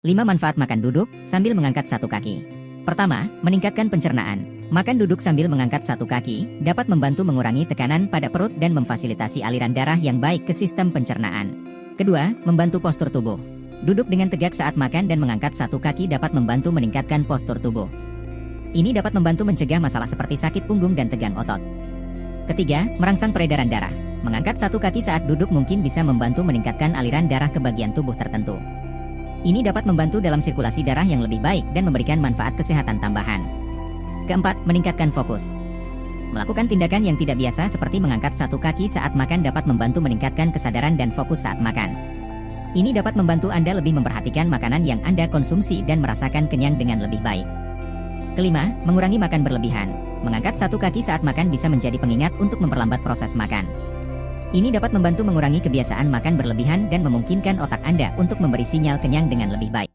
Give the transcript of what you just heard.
5 manfaat makan duduk sambil mengangkat satu kaki. Pertama, meningkatkan pencernaan. Makan duduk sambil mengangkat satu kaki dapat membantu mengurangi tekanan pada perut dan memfasilitasi aliran darah yang baik ke sistem pencernaan. Kedua, membantu postur tubuh. Duduk dengan tegak saat makan dan mengangkat satu kaki dapat membantu meningkatkan postur tubuh. Ini dapat membantu mencegah masalah seperti sakit punggung dan tegang otot. Ketiga, merangsang peredaran darah. Mengangkat satu kaki saat duduk mungkin bisa membantu meningkatkan aliran darah ke bagian tubuh tertentu. Ini dapat membantu dalam sirkulasi darah yang lebih baik dan memberikan manfaat kesehatan tambahan. Keempat, meningkatkan fokus. Melakukan tindakan yang tidak biasa seperti mengangkat satu kaki saat makan dapat membantu meningkatkan kesadaran dan fokus saat makan. Ini dapat membantu Anda lebih memperhatikan makanan yang Anda konsumsi dan merasakan kenyang dengan lebih baik. Kelima, mengurangi makan berlebihan. Mengangkat satu kaki saat makan bisa menjadi pengingat untuk memperlambat proses makan. Ini dapat membantu mengurangi kebiasaan makan berlebihan dan memungkinkan otak Anda untuk memberi sinyal kenyang dengan lebih baik.